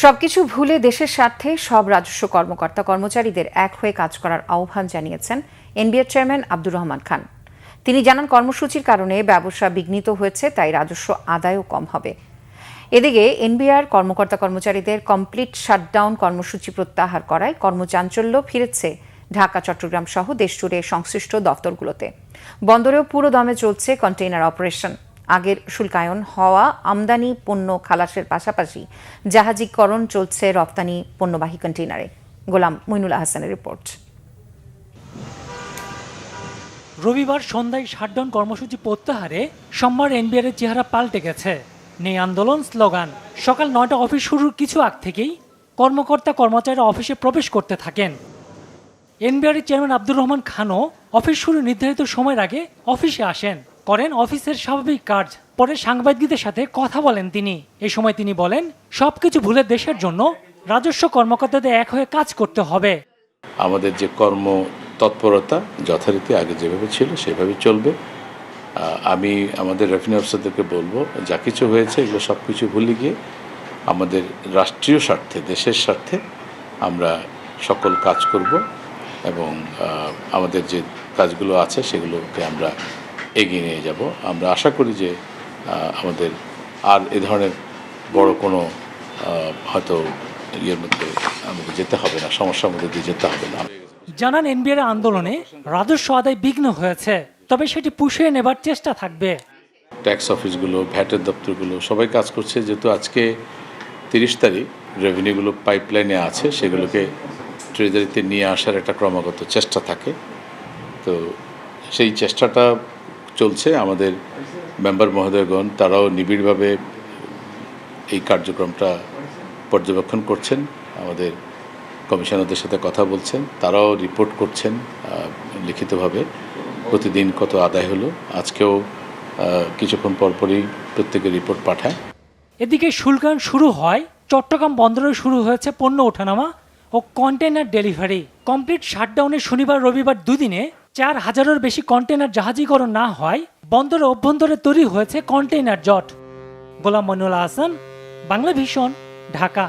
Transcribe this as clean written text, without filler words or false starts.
সবকিছু ভুলে দেশের স্বার্থে সব রাজস্ব কর্মকর্তা কর্মচারীদের এক হয়ে কাজ করার আহ্বান জানিয়েছেন এনবিআর চেয়ারম্যান আব্দুর রহমান খান। তিনি জানান, কর্মসূচির কারণে ব্যবসা বিঘ্নিত হয়েছে, তাই রাজস্ব আদায়ও কম হবে। এদিকে এনবিআর কর্মকর্তা কর্মচারীদের কমপ্লিট শাটডাউন কর্মসূচি প্রত্যাহার করায় কর্মচাঞ্চল্য ফিরেছে ঢাকা, চট্টগ্রাম সহ দেশজুড়ে সংশ্লিষ্ট দফতরগুলোতে। বন্দরেও পুরো দমে চলছে কন্টেইনার অপারেশন। আগের শুল্কায়ন হওয়া আমদানি পণ্য খালাসের পাশাপাশি জাহাজীকরণ চলছে রপ্তানি পণ্যবাহী কন্টেইনারে। গোলাম মইনুল আহসানের রিপোর্ট। রবিবার সন্ধ্যায় শাটডাউন কর্মসূচি প্রত্যাহারে সোমবার এনবিআর এর চেহারা পাল্টে গেছে। নেই আন্দোলন, স্লোগান। সকাল 9টা অফিস শুরুর কিছু আগ থেকেই কর্মকর্তা কর্মচারীরা অফিসে প্রবেশ করতে থাকেন। এনবিআর এর চেয়ারম্যান আব্দুর রহমান খানও অফিস শুরু নির্ধারিত সময়ের আগে অফিসে আসেন, করেন অফিসের স্বাভাবিক কাজ। পরে সাংবাদিকদের সাথে কথা বলেন তিনি। এই সময় তিনি বলেন, সবকিছু ভুলে দেশের জন্য রাজস্ব কর্মকর্তাদের এক হয়ে কাজ করতে হবে। আমাদের যে কর্ম তৎপরতা যথারীতি আগে যেভাবে ছিল সেভাবে চলবে। আমি আমাদের রেভিনিউ অফিসারদেরকে বলবো, যা কিছু হয়েছে এগুলো সব কিছু ভুলে গিয়ে আমাদের রাষ্ট্রীয় স্বার্থে, দেশের স্বার্থে আমরা সকল কাজ করব এবং আমাদের যে কাজগুলো আছে সেগুলোকে আমরা এগিয়ে নিয়ে যাব। আমরা আশা করি যে আমাদের আর এ ধরনের বড় কোনো হয়তো ইয়ের মধ্যে আমাদের যেতে হবে না, সমস্যার মধ্যে দিয়ে যেতে হবে না। জানান, এনবিআর আন্দোলনে রাজস্ব আদায় বিঘ্ন হয়েছে, তবে সেটি পুষিয়ে নেবার চেষ্টা থাকবে। ট্যাক্স অফিসগুলো, ভ্যাটের দপ্তরগুলো সবাই কাজ করছে। যেহেতু আজকে 30 তারিখ, রেভিনিউগুলো পাইপলাইনে আছে, সেগুলোকে ট্রেজারিতে নিয়ে আসার একটা ক্রমাগত চেষ্টা থাকে। তো সেই চেষ্টাটা চলছে। আমাদের মেম্বার মহোদয়গণ তারাও নিবিড়ভাবে এই কার্যক্রমটা পর্যবেক্ষণ করছেন, আমাদের কমিশনারদের সাথে কথা বলছেন, তারাও রিপোর্ট করছেন লিখিতভাবে প্রতিদিন কত আদায় হলো। আজকেও কিছুক্ষণ পরপরই প্রত্যেকের রিপোর্ট পাঠায়। এদিকে শুল্কায়ন শুরু হয়, চট্টগ্রাম বন্দরে শুরু হয়েছে পণ্য ওঠানামা ও কন্টেইনার ডেলিভারি। কমপ্লিট শাটডাউনে শনিবার রবিবার দুদিনে 4000-এর বেশি কন্টেইনার জাহাজীকরণ না হয় বন্দরের অভ্যন্তরে তৈরি হয়েছে কন্টেইনার জট। গোলাম মইনুল আহসান, বাংলা ভিশন, ঢাকা।